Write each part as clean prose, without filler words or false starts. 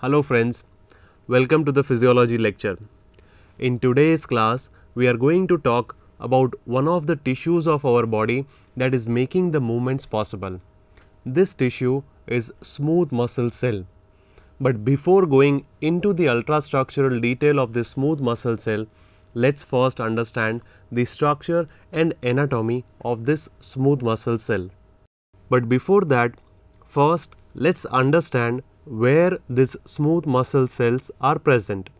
Hello friends, welcome to the physiology lecture. In today's class, we are going to talk about one of the tissues of our body that is making the movements possible. This tissue is smooth muscle cell. But before going into the ultrastructural detail of this smooth muscle cell, let's first understand the structure and anatomy of this smooth muscle cell. But before that, first let's understand where these smooth muscle cells are present.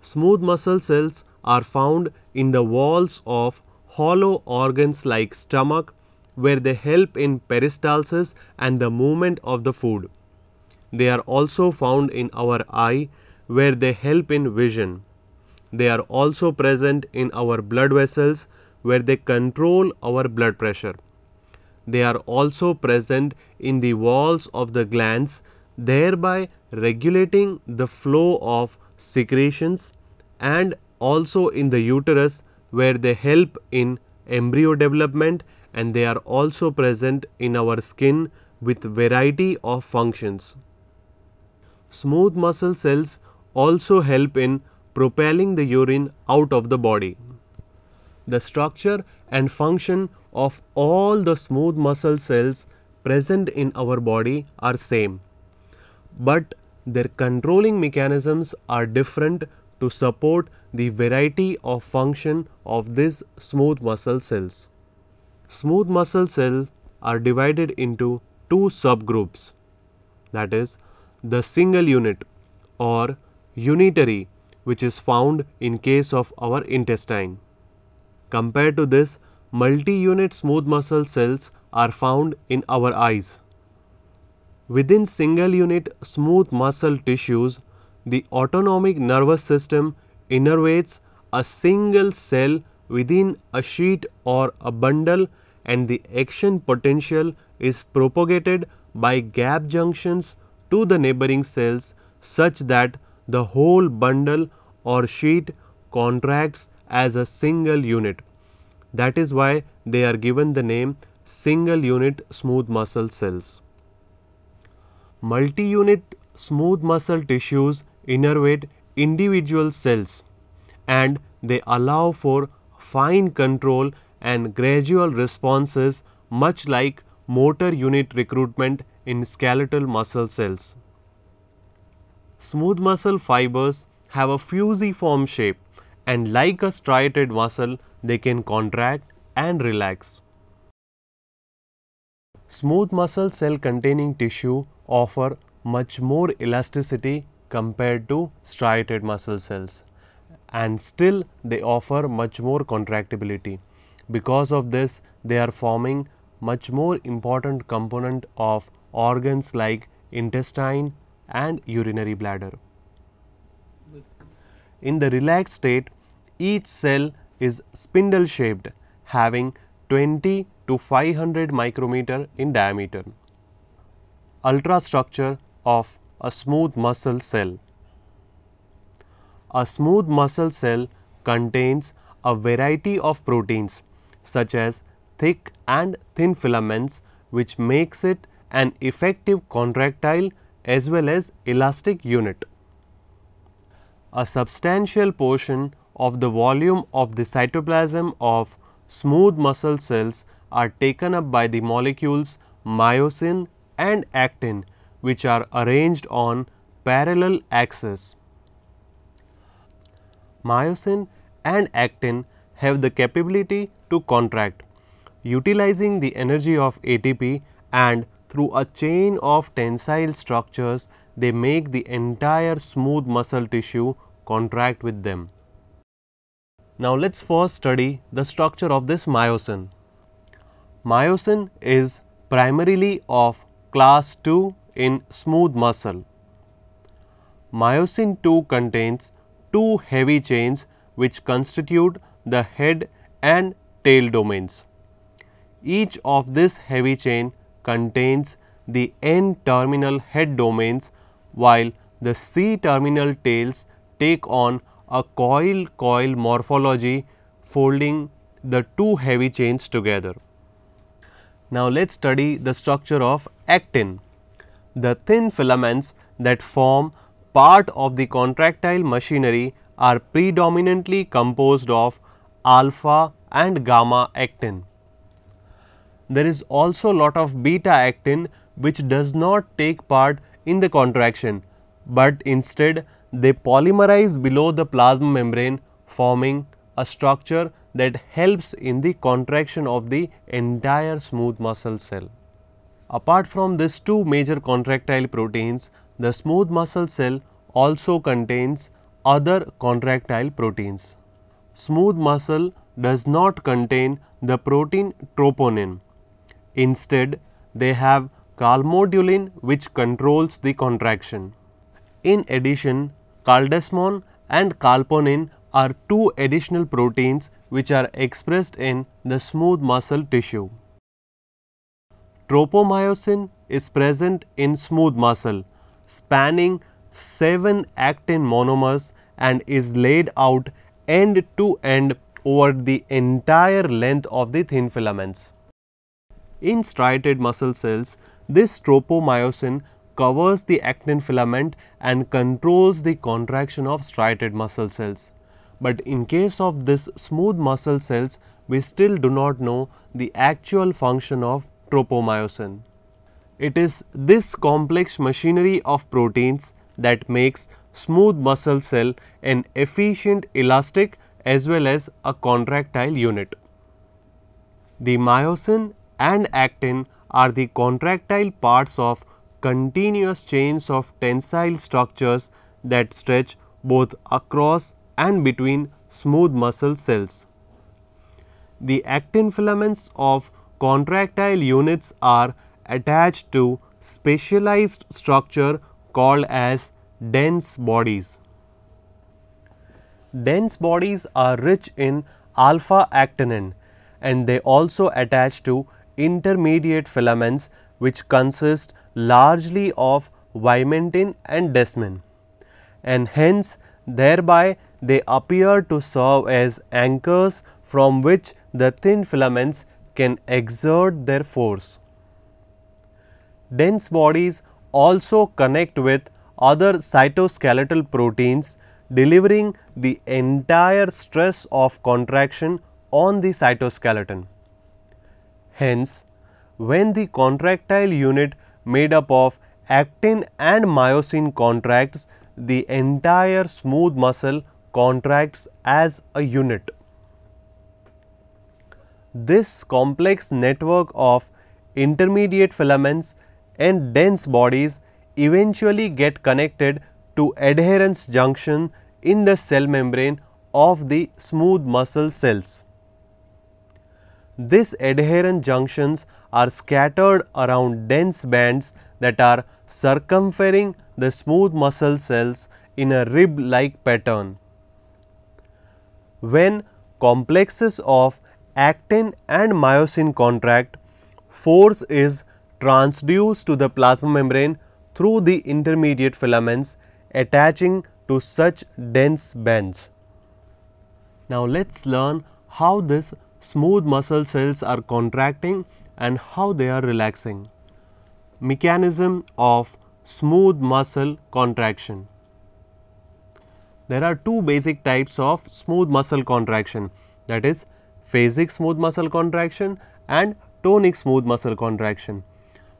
Smooth muscle cells are found in the walls of hollow organs like stomach, where they help in peristalsis and the movement of the food. They are also found in our eye, where they help in vision. They are also present in our blood vessels, where they control our blood pressure. They are also present in the walls of the glands, thereby regulating the flow of secretions, and also in the uterus, where they help in embryo development, and they are also present in our skin with variety of functions. Smooth muscle cells also help in propelling the urine out of the body. The structure and function of all the smooth muscle cells present in our body are same, but their controlling mechanisms are different to support the variety of function of these smooth muscle cells. Smooth muscle cells are divided into two subgroups, that is, the single unit or unitary, which is found in case of our intestine. Compared to this, multi-unit smooth muscle cells are found in our eyes. Within single unit smooth muscle tissues, the autonomic nervous system innervates a single cell within a sheet or a bundle, and the action potential is propagated by gap junctions to the neighboring cells such that the whole bundle or sheet contracts as a single unit. That is why they are given the name single unit smooth muscle cells. Multi-unit smooth muscle tissues innervate individual cells, and they allow for fine control and gradual responses, much like motor unit recruitment in skeletal muscle cells. Smooth muscle fibers have a fusiform shape, and like a striated muscle, they can contract and relax. Smooth muscle cell containing tissue offer much more elasticity compared to striated muscle cells, and still they offer much more contractibility. Because of this, they are forming much more important component of organs like intestine and urinary bladder. In the relaxed state, each cell is spindle shaped, having 20 to 500 micrometer in diameter. Ultrastructure of a smooth muscle cell. A smooth muscle cell contains a variety of proteins such as thick and thin filaments, which makes it an effective contractile as well as elastic unit. A substantial portion of the volume of the cytoplasm of smooth muscle cells are taken up by the molecules myosin and actin, which are arranged on parallel axes. Myosin and actin have the capability to contract, utilizing the energy of ATP, and through a chain of tensile structures, they make the entire smooth muscle tissue contract with them. Now let's first study the structure of this myosin. Myosin is primarily of class 2 in smooth muscle. Myosin 2 contains two heavy chains which constitute the head and tail domains. Each of this heavy chain contains the N-terminal head domains, while the C-terminal tails take on a coil-coil morphology, folding the two heavy chains together. Now let's study the structure of actin. The thin filaments that form part of the contractile machinery are predominantly composed of alpha and gamma actin. There is also a lot of beta actin which does not take part in the contraction, but instead they polymerize below the plasma membrane, forming a structure that helps in the contraction of the entire smooth muscle cell. Apart from these two major contractile proteins, the smooth muscle cell also contains other contractile proteins. Smooth muscle does not contain the protein troponin. Instead, they have calmodulin which controls the contraction. In addition, caldesmon and calponin are two additional proteins which are expressed in the smooth muscle tissue. Tropomyosin is present in smooth muscle, spanning 7 actin monomers and is laid out end to end over the entire length of the thin filaments. In striated muscle cells, this tropomyosin covers the actin filament and controls the contraction of striated muscle cells. But in case of this smooth muscle cells, we still do not know the actual function of tropomyosin. It is this complex machinery of proteins that makes smooth muscle cell an efficient elastic as well as a contractile unit. The myosin and actin are the contractile parts of continuous chains of tensile structures that stretch both across and between smooth muscle cells. The actin filaments of contractile units are attached to specialized structure called as dense bodies. Dense bodies are rich in alpha actinin and they also attach to intermediate filaments which consist largely of vimentin and desmin, and hence thereby they appear to serve as anchors from which the thin filaments can exert their force. Dense bodies also connect with other cytoskeletal proteins, delivering the entire stress of contraction on the cytoskeleton. Hence, when the contractile unit made up of actin and myosin contracts, the entire smooth muscle contracts as a unit. This complex network of intermediate filaments and dense bodies eventually get connected to adherence junction in the cell membrane of the smooth muscle cells. These adherent junctions are scattered around dense bands that are circumferring the smooth muscle cells in a rib-like pattern. When complexes of actin and myosin contract, force is transduced to the plasma membrane through the intermediate filaments attaching to such dense bands. Now let's learn how this smooth muscle cells are contracting and how they are relaxing. Mechanism of smooth muscle contraction. There are two basic types of smooth muscle contraction, that is phasic smooth muscle contraction and tonic smooth muscle contraction.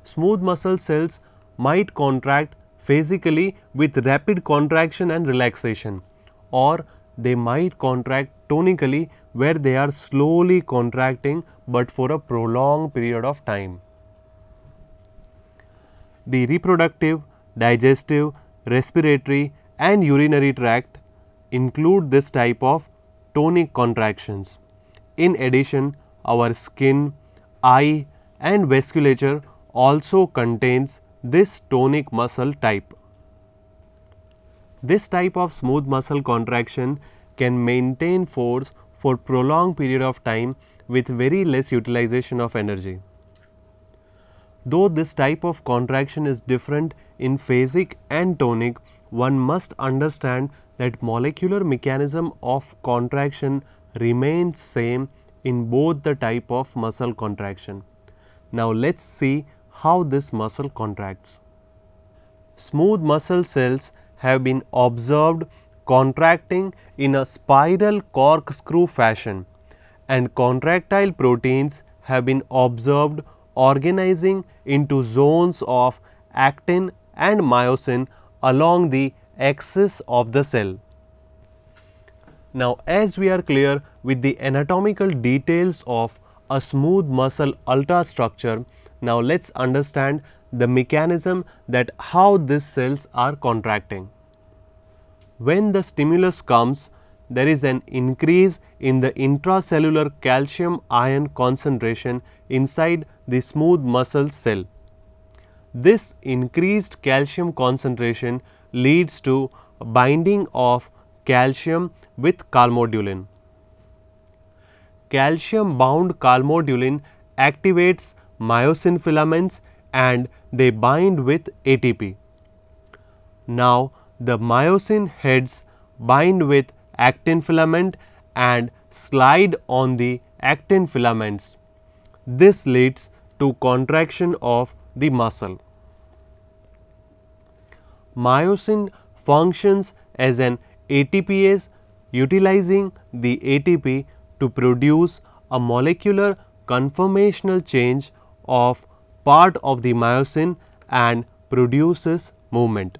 Smooth muscle cells might contract phasically with rapid contraction and relaxation, or they might contract tonically where they are slowly contracting but for a prolonged period of time. The reproductive, digestive, respiratory and urinary tract include this type of tonic contractions. In addition, our skin, eye and vasculature also contains this tonic muscle type. This type of smooth muscle contraction can maintain force for prolonged period of time with very less utilization of energy. Though this type of contraction is different in phasic and tonic, one must understand that molecular mechanism of contraction remains same in both the type of muscle contraction. Now let's see how this muscle contracts. smooth muscle cells have been observed contracting in a spiral corkscrew fashion, and contractile proteins have been observed organizing into zones of actin and myosin along the axis of the cell. Now, as we are clear with the anatomical details of a smooth muscle ultrastructure, now let's understand the mechanism that how these cells are contracting. When the stimulus comes, there is an increase in the intracellular calcium ion concentration inside the smooth muscle cell. This increased calcium concentration leads to binding of calcium with calmodulin. Calcium bound calmodulin activates myosin filaments and they bind with ATP. Now, the myosin heads bind with actin filament and slide on the actin filaments. This leads to contraction of the muscle. Myosin functions as an ATPase, utilizing the ATP to produce a molecular conformational change of part of the myosin and produces movement.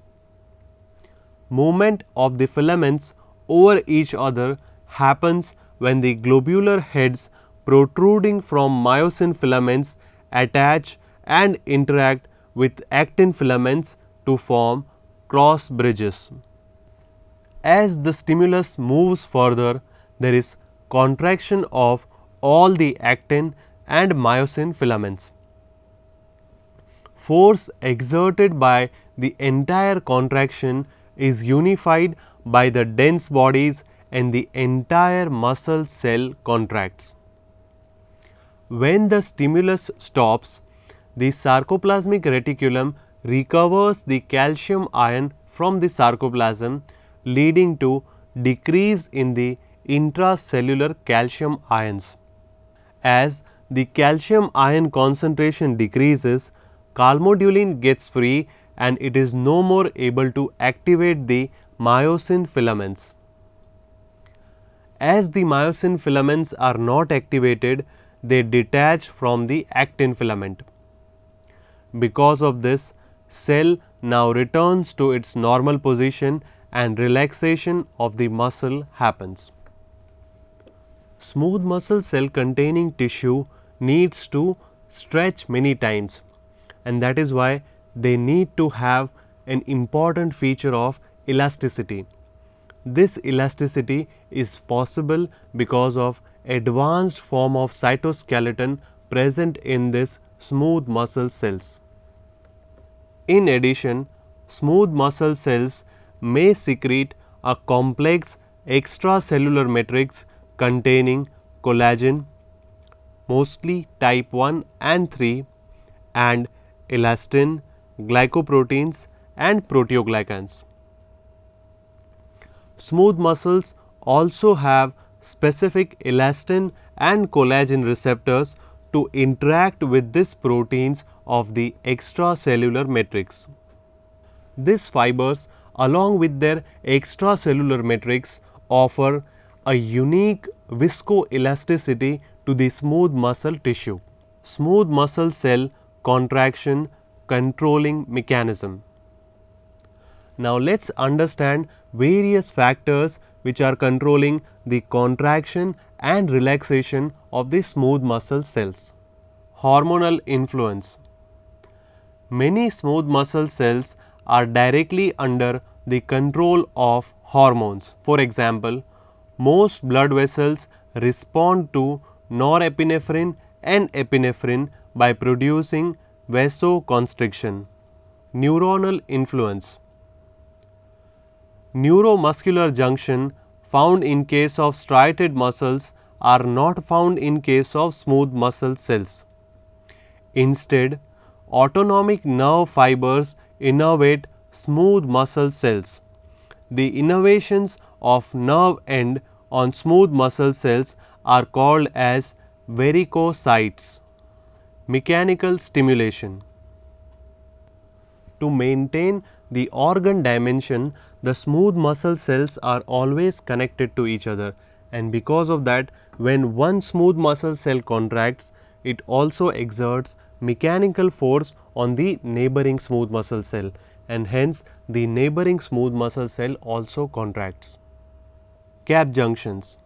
Movement of the filaments over each other happens when the globular heads protruding from myosin filaments attach and interact with actin filaments to form cross bridges. As the stimulus moves further, there is contraction of all the actin and myosin filaments. Force exerted by the entire contraction is unified by the dense bodies and the entire muscle cell contracts. When the stimulus stops, the sarcoplasmic reticulum recovers the calcium ion from the sarcoplasm, leading to decrease in the intracellular calcium ions. As the calcium ion concentration decreases, calmodulin gets free and it is no more able to activate the myosin filaments. As the myosin filaments are not activated, they detach from the actin filament. Because of this, cell now returns to its normal position and relaxation of the muscle happens. Smooth muscle cell containing tissue needs to stretch many times, and that is why they need to have an important feature of elasticity. This elasticity is possible because of advanced form of cytoskeleton present in this smooth muscle cells. In addition, smooth muscle cells may secrete a complex extracellular matrix containing collagen, mostly type 1 and 3, and elastin, glycoproteins and proteoglycans. Smooth muscles also have specific elastin and collagen receptors to interact with these proteins of the extracellular matrix. These fibers, along with their extracellular matrix, offer a unique viscoelasticity to the smooth muscle tissue. Smooth muscle cell contraction controlling mechanism. Now, let us understand various factors which are controlling the contraction and relaxation of the smooth muscle cells. Hormonal influence. Many smooth muscle cells are directly under the control of hormones. For example, most blood vessels respond to norepinephrine and epinephrine by producing vasoconstriction. Neuronal influence. Neuromuscular junction found in case of striated muscles are not found in case of smooth muscle cells. Instead, autonomic nerve fibers innervate smooth muscle cells. The innervations of nerve end on smooth muscle cells are called as varicocytes. Mechanical stimulation. To maintain the organ dimension, the smooth muscle cells are always connected to each other, and because of that, when one smooth muscle cell contracts, it also exerts mechanical force on the neighboring smooth muscle cell, and hence the neighboring smooth muscle cell also contracts. Gap junctions.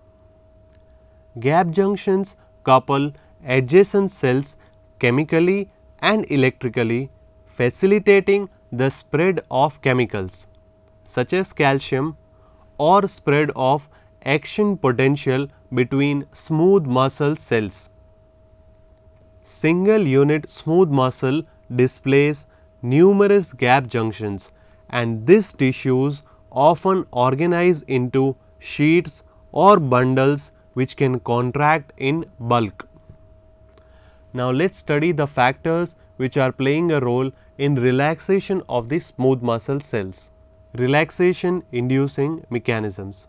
Gap junctions couple adjacent cells chemically and electrically, facilitating the spread of chemicals such as calcium or spread of action potential between smooth muscle cells. Single unit smooth muscle displays numerous gap junctions, and these tissues often organize into sheets or bundles which can contract in bulk. Now let's study the factors which are playing a role in relaxation of the smooth muscle cells. Relaxation inducing mechanisms.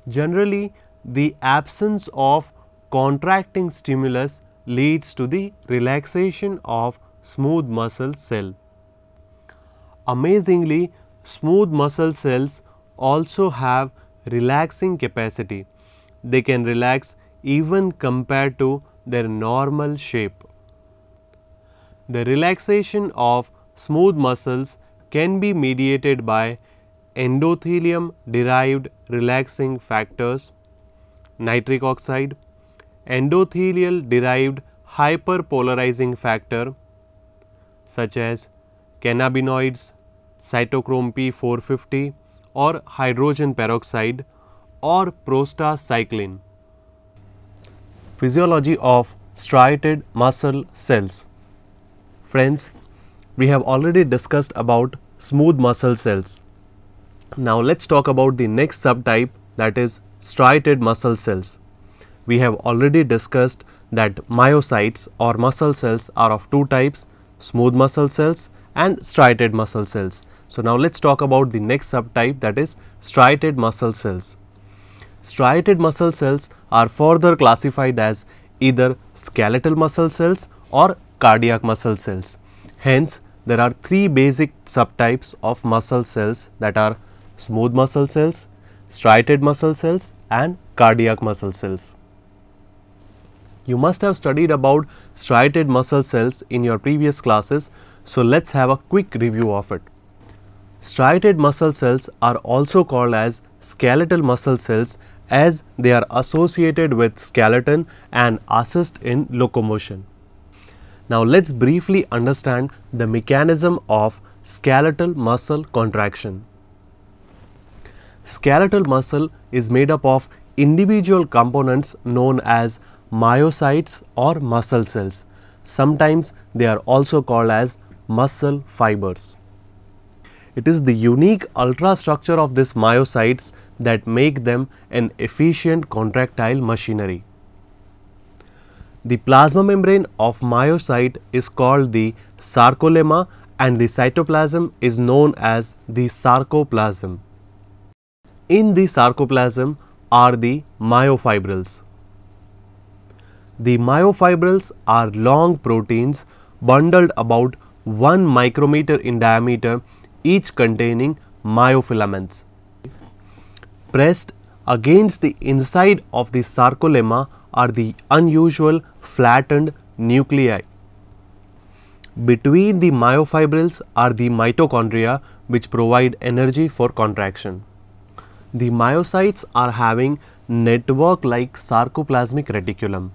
Generally, the absence of contracting stimulus leads to the relaxation of smooth muscle cell. Amazingly, smooth muscle cells also have relaxing capacity. They can relax even compared to their normal shape. The relaxation of smooth muscles can be mediated by endothelium derived relaxing factors, nitric oxide, endothelial derived hyperpolarizing factor such as cannabinoids, cytochrome P450 or hydrogen peroxide or prostacyclin. Physiology of striated muscle cells. Friends, we have already discussed about smooth muscle cells. Now let's talk about the next subtype, that is striated muscle cells. We have already discussed that myocytes or muscle cells are of two types, smooth muscle cells and striated muscle cells. So now let's talk about the next subtype, that is striated muscle cells. Striated muscle cells are further classified as either skeletal muscle cells or cardiac muscle cells. Hence, there are three basic subtypes of muscle cells, that are smooth muscle cells, striated muscle cells and cardiac muscle cells. You must have studied about striated muscle cells in your previous classes, so let's have a quick review of it. Striated muscle cells are also called as skeletal muscle cells as they are associated with skeleton and assist in locomotion. Now let's briefly understand the mechanism of skeletal muscle contraction. Skeletal muscle is made up of individual components known as myocytes or muscle cells. Sometimes they are also called as muscle fibers. It is the unique ultrastructure of these myocytes that make them an efficient contractile machinery. The plasma membrane of myocyte is called the sarcolemma and the cytoplasm is known as the sarcoplasm. In the sarcoplasm are the myofibrils. The myofibrils are long proteins bundled about 1 micrometer in diameter, each containing myofilaments. Pressed against the inside of the sarcolemma are the unusual flattened nuclei. Between the myofibrils are the mitochondria which provide energy for contraction. The myocytes are having network-like sarcoplasmic reticulum.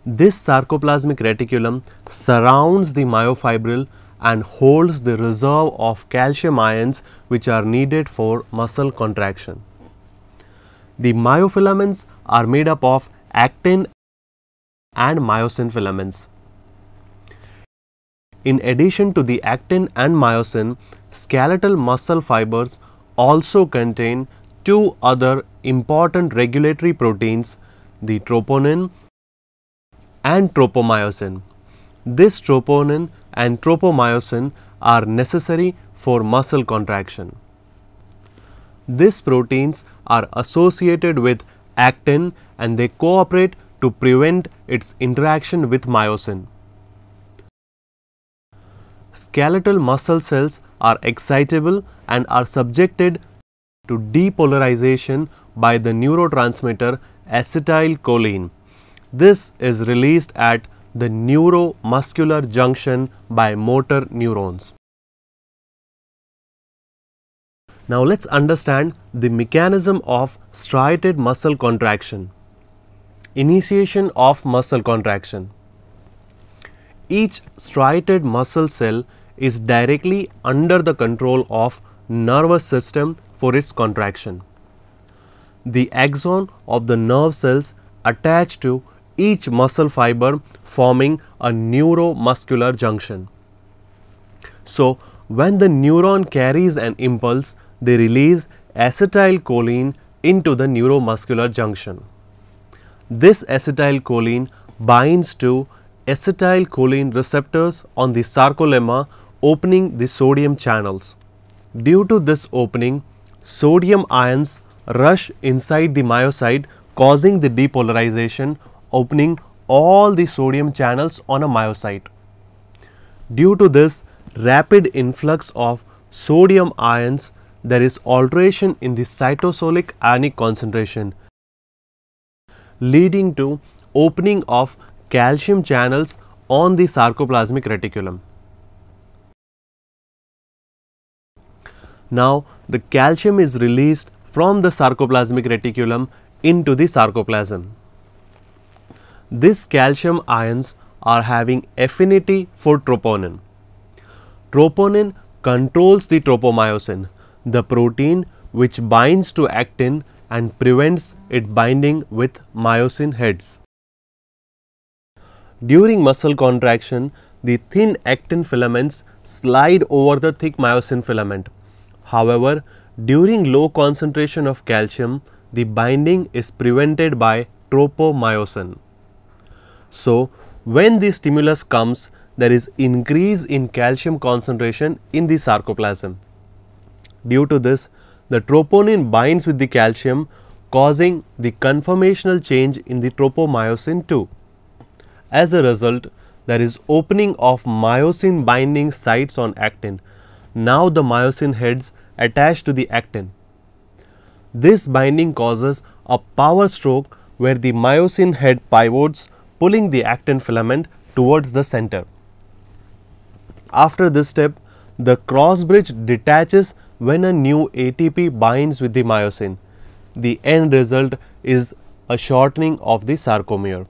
This sarcoplasmic reticulum surrounds the myofibril and holds the reserve of calcium ions which are needed for muscle contraction. The myofilaments are made up of actin and myosin filaments. In addition to the actin and myosin, skeletal muscle fibers also contain two other important regulatory proteins, the troponin and tropomyosin. This troponin and tropomyosin are necessary for muscle contraction. These proteins are associated with actin and they cooperate to prevent its interaction with myosin. skeletal muscle cells are excitable and are subjected to depolarization by the neurotransmitter acetylcholine. This is released at the neuromuscular junction by motor neurons. Now let's understand the mechanism of striated muscle contraction. Initiation of muscle contraction. Each striated muscle cell is directly under the control of nervous system for its contraction. The axon of the nerve cells attach to each muscle fiber, forming a neuromuscular junction. So, when the neuron carries an impulse, they release acetylcholine into the neuromuscular junction. This acetylcholine binds to acetylcholine receptors on the sarcolemma, opening the sodium channels. Due to this opening, sodium ions rush inside the myocyte, causing the depolarization, opening all the sodium channels on a myocyte. Due to this rapid influx of sodium ions, there is alteration in the cytosolic ionic concentration, leading to opening of calcium channels on the sarcoplasmic reticulum. Now, the calcium is released from the sarcoplasmic reticulum into the sarcoplasm. These calcium ions are having affinity for troponin. Troponin controls the tropomyosin, the protein which binds to actin and prevents it binding with myosin heads. During muscle contraction, the thin actin filaments slide over the thick myosin filament. However, during low concentration of calcium, the binding is prevented by tropomyosin. So, when the stimulus comes, there is increase in calcium concentration in the sarcoplasm. Due to this, the troponin binds with the calcium, causing the conformational change in the tropomyosin too. As a result, there is opening of myosin binding sites on actin. Now the myosin heads attach to the actin. This binding causes a power stroke where the myosin head pivots, pulling the actin filament towards the center. After this step, the cross bridge detaches when a new ATP binds with the myosin. The end result is a shortening of the sarcomere.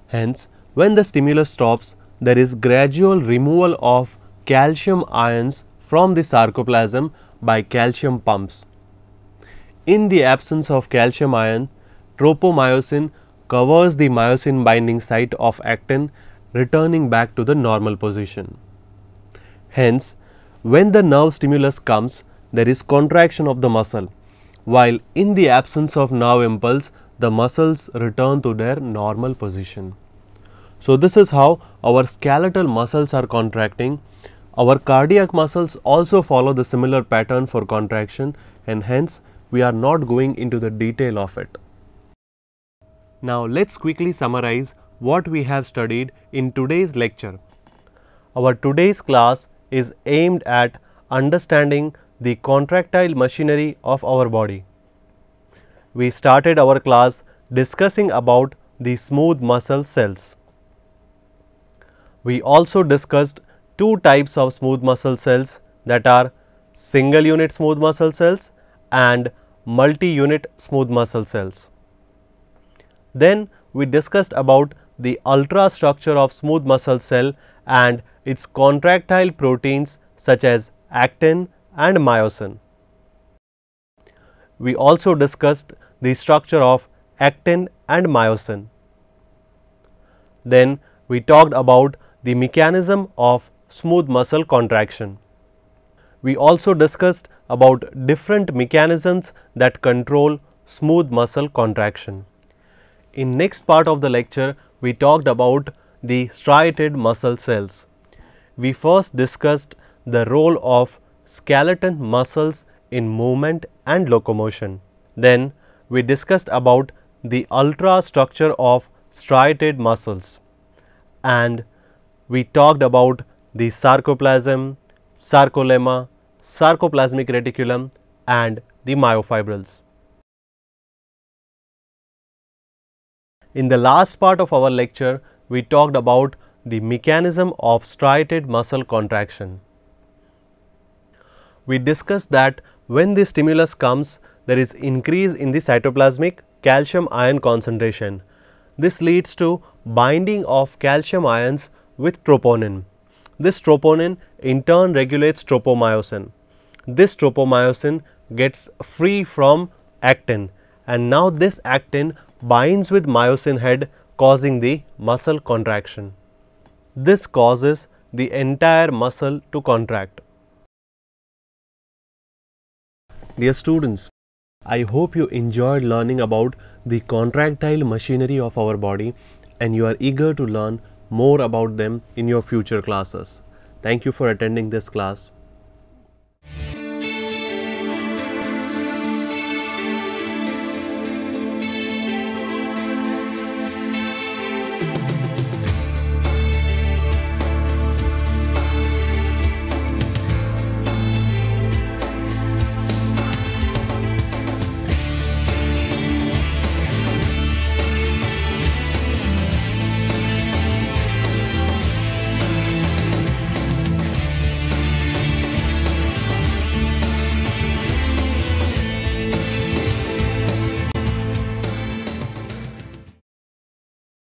Hence, when the stimulus stops, there is gradual removal of calcium ions from the sarcoplasm by calcium pumps. In the absence of calcium ion, tropomyosin covers the myosin binding site of actin, returning back to the normal position. Hence, when the nerve stimulus comes, there is contraction of the muscle, while in the absence of nerve impulse, the muscles return to their normal position. So, this is how our skeletal muscles are contracting. Our cardiac muscles also follow the similar pattern for contraction, and hence we are not going into the detail of it. Now, let's quickly summarize what we have studied in today's lecture. Our today's class is aimed at understanding the contractile machinery of our body. We started our class discussing about the smooth muscle cells. We also discussed two types of smooth muscle cells, that are single unit smooth muscle cells and multi-unit smooth muscle cells. Then we discussed about the ultrastructure of smooth muscle cell and its contractile proteins such as actin and myosin. We also discussed the structure of actin and myosin. Then we talked about the mechanism of smooth muscle contraction. We also discussed about different mechanisms that control smooth muscle contraction. In next part of the lecture, we talked about the striated muscle cells. We first discussed the role of skeleton muscles in movement and locomotion. Then we discussed about the ultrastructure of striated muscles, and we talked about the sarcoplasm, sarcolemma, sarcoplasmic reticulum and the myofibrils. In the last part of our lecture, we talked about the mechanism of striated muscle contraction. We discussed that when the stimulus comes, there is increase in the cytoplasmic calcium ion concentration. This leads to binding of calcium ions with troponin. This troponin in turn regulates tropomyosin. This tropomyosin gets free from actin, and now this actin binds with myosin head, causing the muscle contraction. This causes the entire muscle to contract. Dear students, I hope you enjoyed learning about the contractile machinery of our body and you are eager to learn more about them in your future classes. Thank you for attending this class.